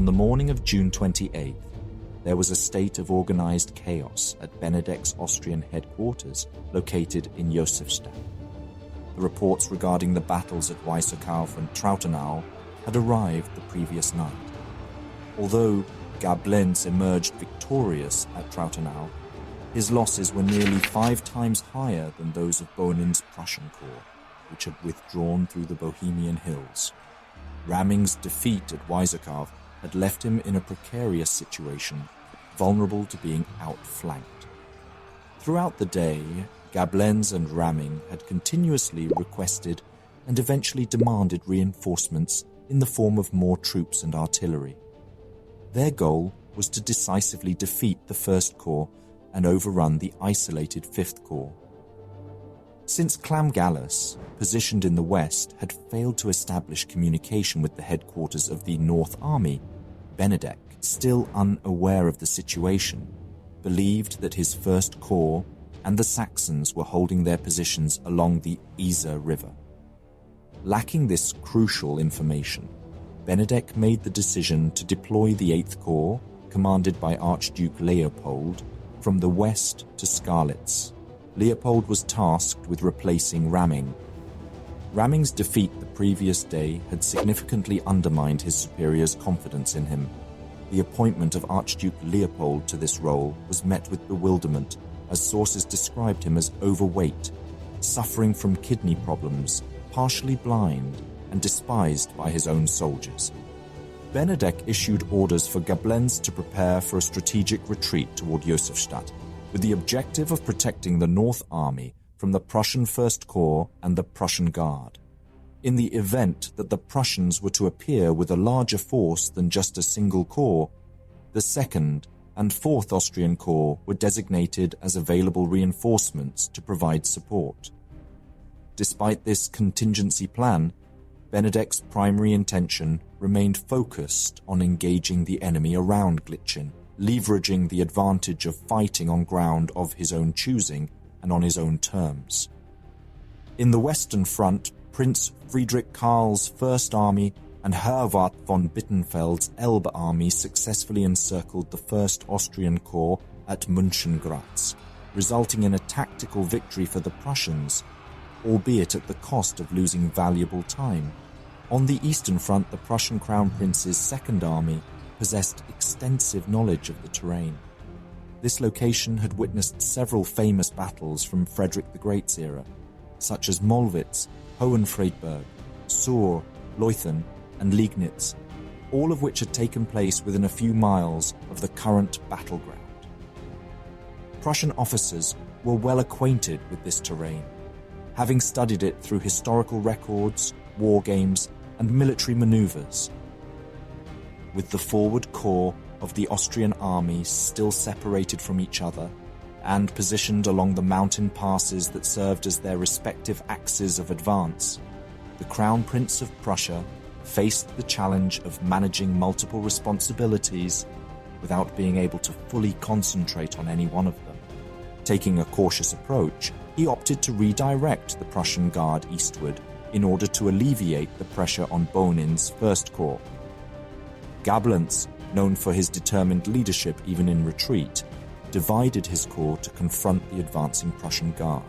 the morning of June 28th, there was a state of organized chaos at Benedek's Austrian headquarters located in Josefstadt. The reports regarding the battles at Weißerkauf and Trautenau had arrived the previous night. Although Gablenz emerged victorious at Trautenau, his losses were nearly 5 times higher than those of Bonin's Prussian corps, which had withdrawn through the Bohemian hills. Ramming's defeat at Weißerkauf had left him in a precarious situation, vulnerable to being outflanked. Throughout the day, Gablenz and Ramming had continuously requested and eventually demanded reinforcements in the form of more troops and artillery. Their goal was to decisively defeat the First Corps and overrun the isolated Fifth Corps. Since Clamgallus, positioned in the west, had failed to establish communication with the headquarters of the North Army, Benedek, still unaware of the situation, believed that his First Corps and the Saxons were holding their positions along the Isar River. Lacking this crucial information, Benedek made the decision to deploy the Eighth Corps, commanded by Archduke Leopold, from the west to Skalitz. Leopold was tasked with replacing Ramming. Ramming's defeat the previous day had significantly undermined his superior's confidence in him. The appointment of Archduke Leopold to this role was met with bewilderment, as sources described him as overweight, suffering from kidney problems, partially blind, and despised by his own soldiers. Benedek issued orders for Gablenz to prepare for a strategic retreat toward Josefstadt, with the objective of protecting the North Army from the Prussian First Corps and the Prussian Guard. In the event that the Prussians were to appear with a larger force than just a single corps, the 2nd and 4th Austrian Corps were designated as available reinforcements to provide support. Despite this contingency plan, Benedek's primary intention remained focused on engaging the enemy around Glitschin, leveraging the advantage of fighting on ground of his own choosing and on his own terms. In the Western Front, Prince Friedrich Karl's First Army and Herwart von Bittenfeld's Elbe Army successfully encircled the 1st Austrian Corps at Mönchengratz, resulting in a tactical victory for the Prussians, albeit at the cost of losing valuable time. On the Eastern Front, the Prussian Crown Prince's Second Army possessed extensive knowledge of the terrain. This location had witnessed several famous battles from Frederick the Great's era, such as Mollwitz, Hohenfriedberg, Soor, Leuthen, and Liegnitz, all of which had taken place within a few miles of the current battleground. Prussian officers were well acquainted with this terrain, having studied it through historical records, war games, and military maneuvers. With the forward corps of the Austrian army still separated from each other and positioned along the mountain passes that served as their respective axes of advance, the Crown Prince of Prussia faced the challenge of managing multiple responsibilities without being able to fully concentrate on any one of them. Taking a cautious approach, he opted to redirect the Prussian Guard eastward in order to alleviate the pressure on Bonin's First Corps. Gablenz, known for his determined leadership even in retreat, divided his corps to confront the advancing Prussian Guard.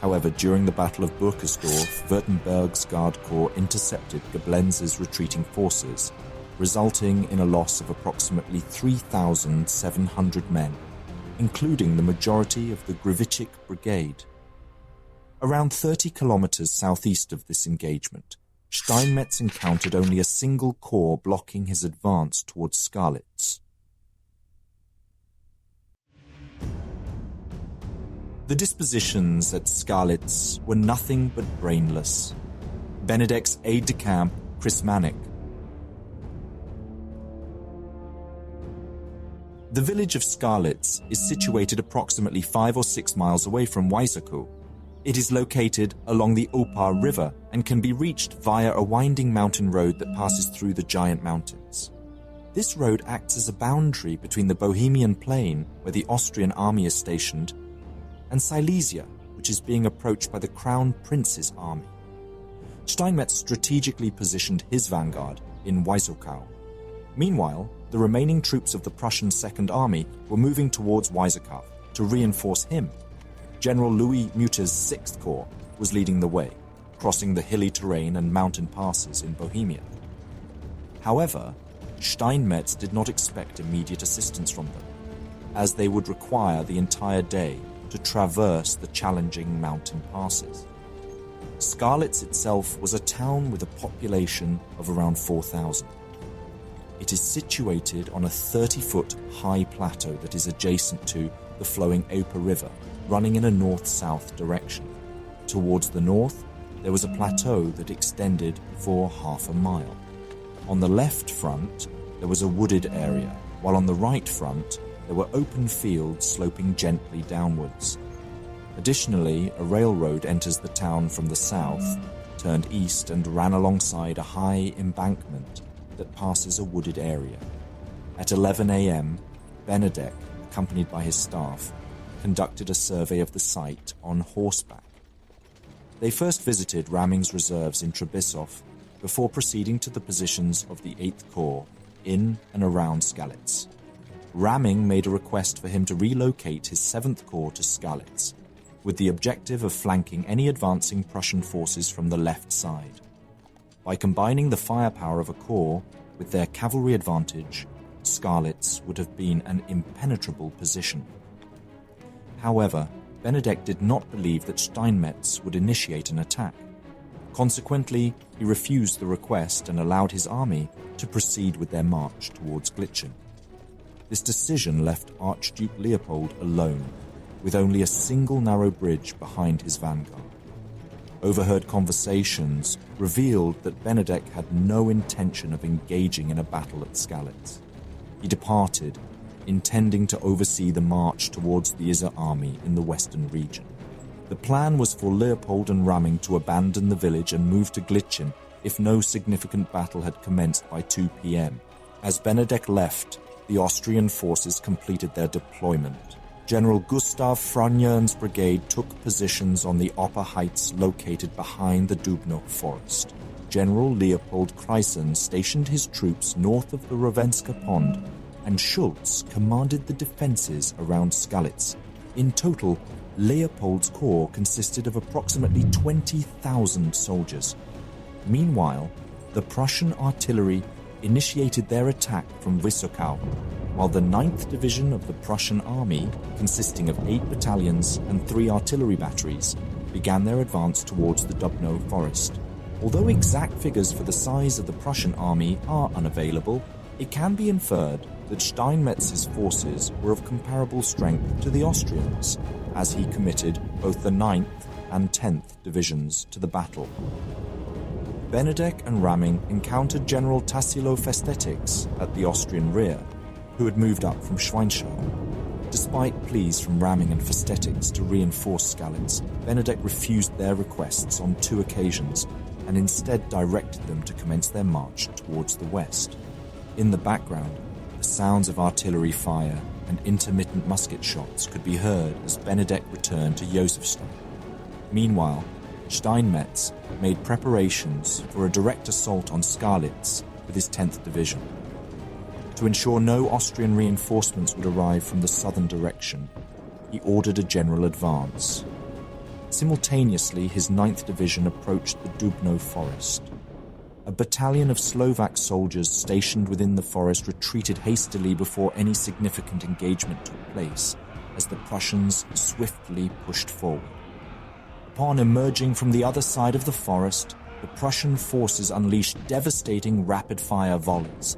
However, during the Battle of Burkersdorf, Württemberg's Guard Corps intercepted Gablenz's retreating forces, resulting in a loss of approximately 3,700 men, including the majority of the Grivichik Brigade. Around 30 kilometers southeast of this engagement, Steinmetz encountered only a single corps blocking his advance towards Skalitz. The dispositions at Skalitz were nothing but brainless. Benedek's aide-de-camp, Chris Manick. The village of Skalitz is situated approximately 5 or 6 miles away from Weißerkauf. It is located along the Opar River and can be reached via a winding mountain road that passes through the giant mountains. This road acts as a boundary between the Bohemian Plain, where the Austrian army is stationed, and Silesia, which is being approached by the Crown Prince's army. Steinmetz strategically positioned his vanguard in Weißerkauf. Meanwhile, the remaining troops of the Prussian Second Army were moving towards Weißekopf to reinforce him. General Louis Mutter's 6th Corps was leading the way, crossing the hilly terrain and mountain passes in Bohemia. However, Steinmetz did not expect immediate assistance from them, as they would require the entire day to traverse the challenging mountain passes. Skalitz itself was a town with a population of around 4,000. It is situated on a 30-foot high plateau that is adjacent to the flowing Oper River, running in a north-south direction. Towards the north, there was a plateau that extended for half a mile. On the left front, there was a wooded area, while on the right front, there were open fields sloping gently downwards. Additionally, a railroad enters the town from the south, turned east and ran alongside a high embankment that passes a wooded area. At 11 a.m., Benedek, accompanied by his staff, conducted a survey of the site on horseback. They first visited Raming's reserves in Trebisov before proceeding to the positions of the 8th Corps in and around Skalitz. Raming made a request for him to relocate his 7th Corps to Skalitz, with the objective of flanking any advancing Prussian forces from the left side. By combining the firepower of a corps with their cavalry advantage, Skalitz would have been an impenetrable position. However, Benedek did not believe that Steinmetz would initiate an attack. Consequently, he refused the request and allowed his army to proceed with their march towards Glitschen. This decision left Archduke Leopold alone, with only a single narrow bridge behind his vanguard. Overheard conversations revealed that Benedek had no intention of engaging in a battle at Skalitz. He departed, intending to oversee the march towards the Isar army in the western region. The plan was for Leopold and Raming to abandon the village and move to Glitschen if no significant battle had commenced by 2 p.m. As Benedek left, the Austrian forces completed their deployment. General Gustav Fragnern's brigade took positions on the upper heights located behind the Dubno forest. General Leopold Kreyssern stationed his troops north of the Ravenska pond, and Schulz commanded the defenses around Skalitz. In total, Leopold's corps consisted of approximately 20,000 soldiers. Meanwhile, the Prussian artillery initiated their attack from Wysokow, while the 9th Division of the Prussian Army, consisting of 8 battalions and 3 artillery batteries, began their advance towards the Dubno forest. Although exact figures for the size of the Prussian army are unavailable, it can be inferred that Steinmetz's forces were of comparable strength to the Austrians, as he committed both the 9th and 10th Divisions to the battle. Benedek and Raming encountered General Tassilo Festetics at the Austrian rear, who had moved up from Schweinstau. Despite pleas from Raming and Festetics to reinforce Skalitz, Benedek refused their requests on 2 occasions and instead directed them to commence their march towards the west. In the background, the sounds of artillery fire and intermittent musket shots could be heard as Benedek returned to Josefstadt. Meanwhile, Steinmetz made preparations for a direct assault on Skalitz with his 10th Division. To ensure no Austrian reinforcements would arrive from the southern direction, he ordered a general advance. Simultaneously, his 9th Division approached the Dubno forest. A battalion of Slovak soldiers stationed within the forest retreated hastily before any significant engagement took place, as the Prussians swiftly pushed forward. Upon emerging from the other side of the forest, the Prussian forces unleashed devastating rapid-fire volleys.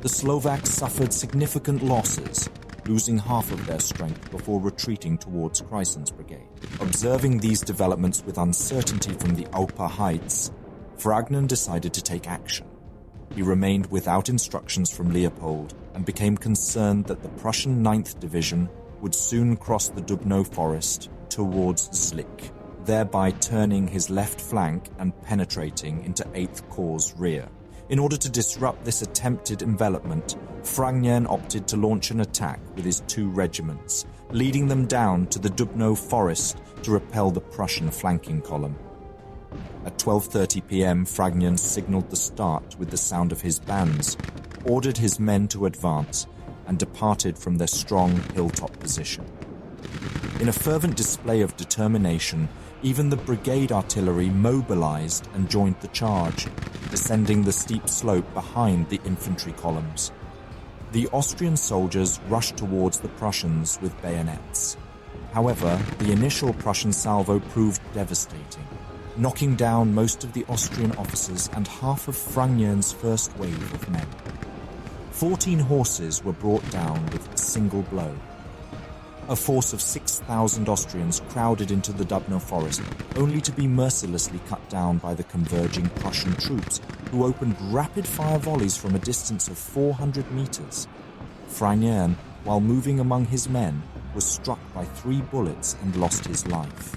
The Slovaks suffered significant losses, losing half of their strength before retreating towards Kreyssern's brigade. Observing these developments with uncertainty from the Oper heights, Fragnern decided to take action. He remained without instructions from Leopold and became concerned that the Prussian 9th Division would soon cross the Dubno forest towards Zlik, thereby turning his left flank and penetrating into 8th Corps' rear. In order to disrupt this attempted envelopment, Fragnern opted to launch an attack with his 2 regiments, leading them down to the Dubno forest to repel the Prussian flanking column. At 12:30 p.m., Fragnern signaled the start with the sound of his bands, ordered his men to advance, and departed from their strong hilltop position. In a fervent display of determination, even the brigade artillery mobilized and joined the charge, descending the steep slope behind the infantry columns. The Austrian soldiers rushed towards the Prussians with bayonets. However, the initial Prussian salvo proved devastating, knocking down most of the Austrian officers and half of Fragnern's first wave of men. 14 horses were brought down with a single blow. A force of 6,000 Austrians crowded into the Dubno forest, only to be mercilessly cut down by the converging Prussian troops, who opened rapid-fire volleys from a distance of 400 meters. Fragnern, while moving among his men, was struck by 3 bullets and lost his life.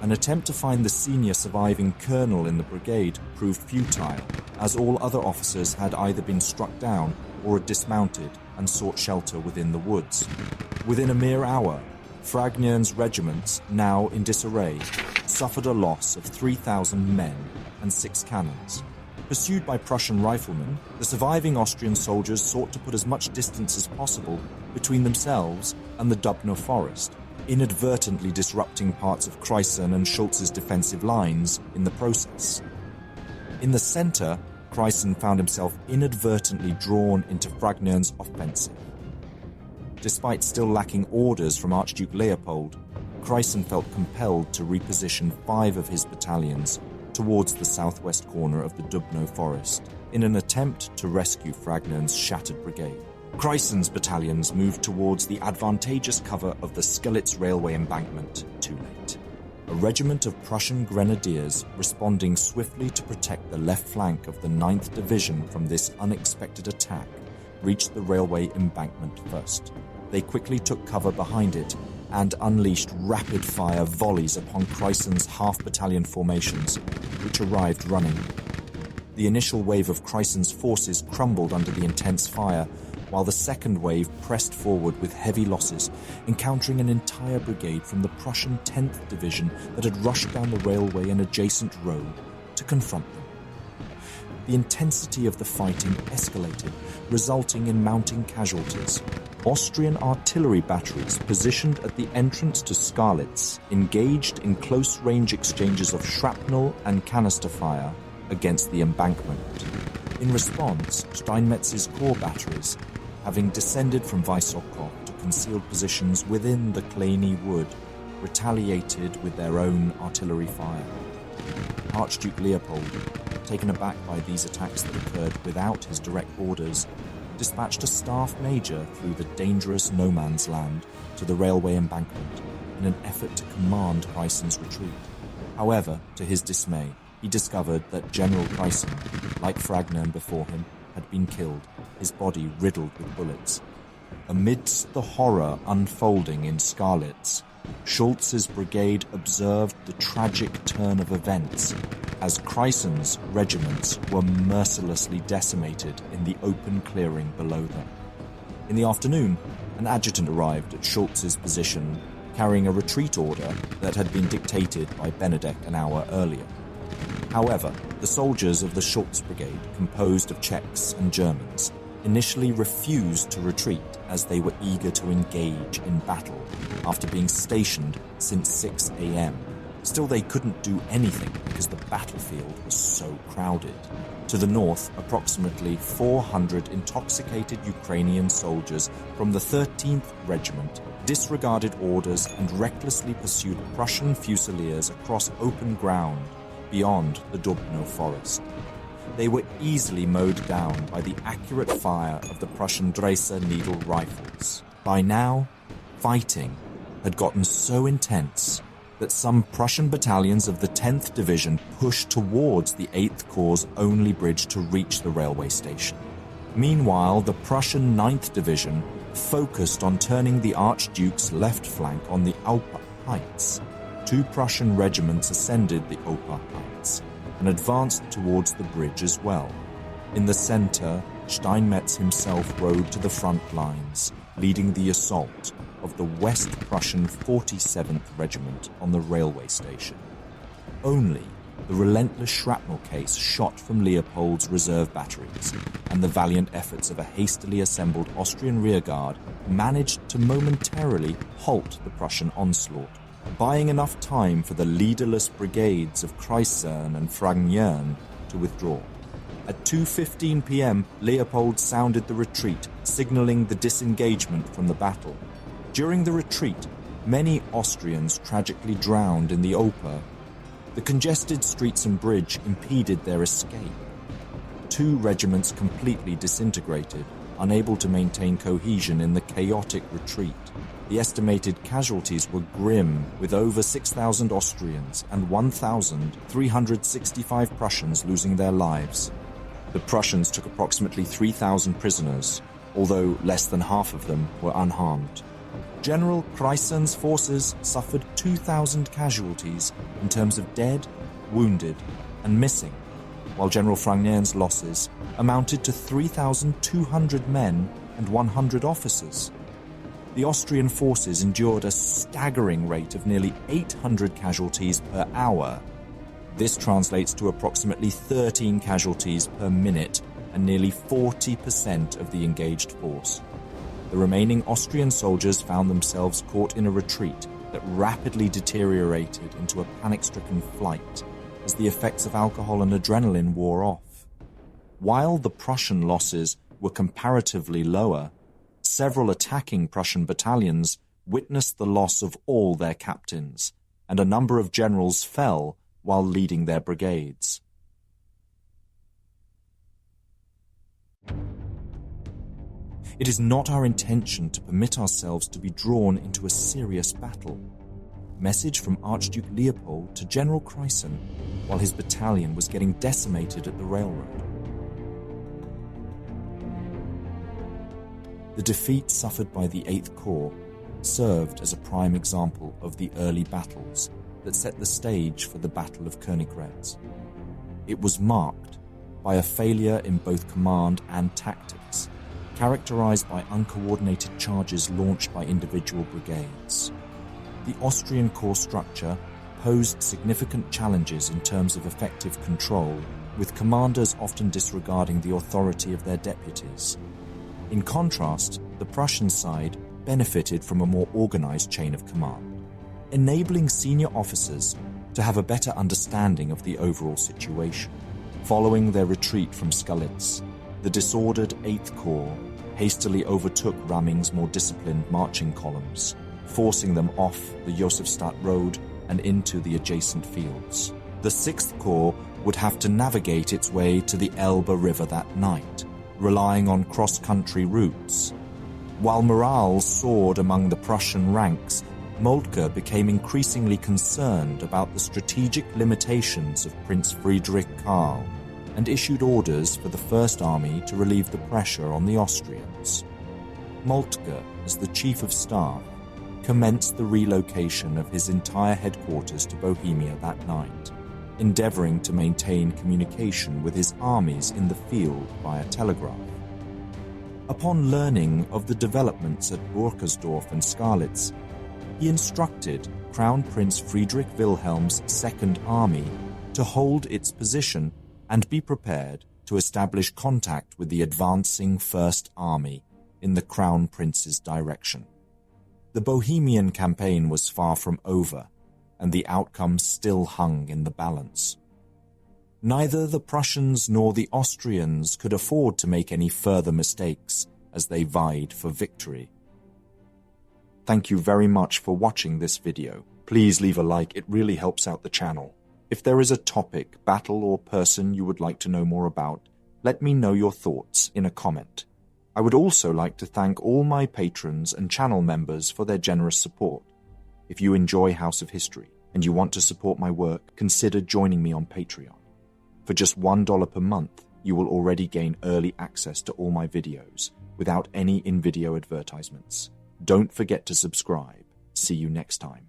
An attempt to find the senior surviving colonel in the brigade proved futile, as all other officers had either been struck down or dismounted and sought shelter within the woods. Within a mere hour, Fragnern's regiments, now in disarray, suffered a loss of 3,000 men and 6 cannons. Pursued by Prussian riflemen, the surviving Austrian soldiers sought to put as much distance as possible between themselves and the Dubno forest, inadvertently disrupting parts of Kreyssern and Schulz's defensive lines in the process. In the center, Kreyssern found himself inadvertently drawn into Fragnern's offensive. Despite still lacking orders from Archduke Leopold, Kreyssern felt compelled to reposition 5 of his battalions towards the southwest corner of the Dubno forest in an attempt to rescue Fragnern's shattered brigade. Kreyssern's battalions moved towards the advantageous cover of the Skalitz railway embankment too late. A regiment of Prussian grenadiers, responding swiftly to protect the left flank of the 9th Division from this unexpected attack, reached the railway embankment first. They quickly took cover behind it and unleashed rapid-fire volleys upon Kreyssern's half-battalion formations, which arrived running. The initial wave of Kreyssern's forces crumbled under the intense fire, while the second wave pressed forward with heavy losses, encountering an entire brigade from the Prussian 10th Division that had rushed down the railway and adjacent road to confront them. The intensity of the fighting escalated, resulting in mounting casualties. Austrian artillery batteries positioned at the entrance to Skalitz engaged in close-range exchanges of shrapnel and canister fire against the embankment. In response, Steinmetz's corps batteries, having descended from Weissokov to concealed positions within the Kleiny Wood, retaliated with their own artillery fire. Archduke Leopold, taken aback by these attacks that occurred without his direct orders, dispatched a staff major through the dangerous no-man's land to the railway embankment in an effort to command Kreyssern's retreat. However, to his dismay, he discovered that General Kreyssern, like Fragnern before him, had been killed, his body riddled with bullets. Amidst the horror unfolding in Skalitz, Schulz's brigade observed the tragic turn of events as Kreyssern's regiments were mercilessly decimated in the open clearing below them. In the afternoon, an adjutant arrived at Schulz's position carrying a retreat order that had been dictated by Benedek an hour earlier. However, the soldiers of the Schulz brigade, composed of Czechs and Germans, initially refused to retreat as they were eager to engage in battle after being stationed since 6 a.m. Still, they couldn't do anything because the battlefield was so crowded. To the north, approximately 400 intoxicated Ukrainian soldiers from the 13th Regiment disregarded orders and recklessly pursued Prussian fusiliers across open ground beyond the Dubno forest. They were easily mowed down by the accurate fire of the Prussian Dresser needle rifles. By now, fighting had gotten so intense that some Prussian battalions of the 10th Division pushed towards the 8th Corps' only bridge to reach the railway station. Meanwhile, the Prussian 9th Division focused on turning the Archduke's left flank on the Oper Heights. 2 Prussian regiments ascended the Oper Heights and advanced towards the bridge as well. In the center, Steinmetz himself rode to the front lines, leading the assault of the West Prussian 47th Regiment on the railway station. Only the relentless shrapnel case shot from Leopold's reserve batteries, and the valiant efforts of a hastily assembled Austrian rearguard managed to momentarily halt the Prussian onslaught, buying enough time for the leaderless brigades of Kreyssern and Fragnern to withdraw. At 2:15 p.m., Leopold sounded the retreat, signaling the disengagement from the battle. During the retreat, many Austrians tragically drowned in the Oper. The congested streets and bridge impeded their escape. 2 regiments completely disintegrated, unable to maintain cohesion in the chaotic retreat. The estimated casualties were grim, with over 6,000 Austrians and 1,365 Prussians losing their lives. The Prussians took approximately 3,000 prisoners, although less than half of them were unharmed. General Kreyssern's forces suffered 2,000 casualties in terms of dead, wounded, and missing, while General Fragnern's losses amounted to 3,200 men and 100 officers. The Austrian forces endured a staggering rate of nearly 800 casualties per hour. This translates to approximately 13 casualties per minute and nearly 40% of the engaged force. The remaining Austrian soldiers found themselves caught in a retreat that rapidly deteriorated into a panic-stricken flight as the effects of alcohol and adrenaline wore off. While the Prussian losses were comparatively lower, several attacking Prussian battalions witnessed the loss of all their captains, and a number of generals fell while leading their brigades. It is not our intention to permit ourselves to be drawn into a serious battle. Message from Archduke Leopold to General Kreyssern while his battalion was getting decimated at the railroad. The defeat suffered by the 8th Corps served as a prime example of the early battles that set the stage for the Battle of Königgrätz. It was marked by a failure in both command and tactics, characterized by uncoordinated charges launched by individual brigades. The Austrian corps structure posed significant challenges in terms of effective control, with commanders often disregarding the authority of their deputies. In contrast, the Prussian side benefited from a more organized chain of command, enabling senior officers to have a better understanding of the overall situation. Following their retreat from Skalitz, the disordered 8th Corps hastily overtook Raming's more disciplined marching columns, forcing them off the Josefstadt road and into the adjacent fields. The 6th Corps would have to navigate its way to the Elbe River that night, relying on cross-country routes. While morale soared among the Prussian ranks, Moltke became increasingly concerned about the strategic limitations of Prince Friedrich Karl and issued orders for the First Army to relieve the pressure on the Austrians. Moltke, as the Chief of Staff, commenced the relocation of his entire headquarters to Bohemia that night, endeavoring to maintain communication with his armies in the field via telegraph. Upon learning of the developments at Burkersdorf and Skalitz, he instructed Crown Prince Friedrich Wilhelm's Second Army to hold its position and be prepared to establish contact with the advancing First Army in the Crown Prince's direction. The Bohemian campaign was far from over, and the outcome still hung in the balance. Neither the Prussians nor the Austrians could afford to make any further mistakes as they vied for victory. Thank you very much for watching this video. Please leave a like, it really helps out the channel. If there is a topic, battle, or person you would like to know more about, let me know your thoughts in a comment. I would also like to thank all my patrons and channel members for their generous support. If you enjoy House of History and you want to support my work, consider joining me on Patreon. For just $1 per month, you will already gain early access to all my videos without any in-video advertisements. Don't forget to subscribe. See you next time.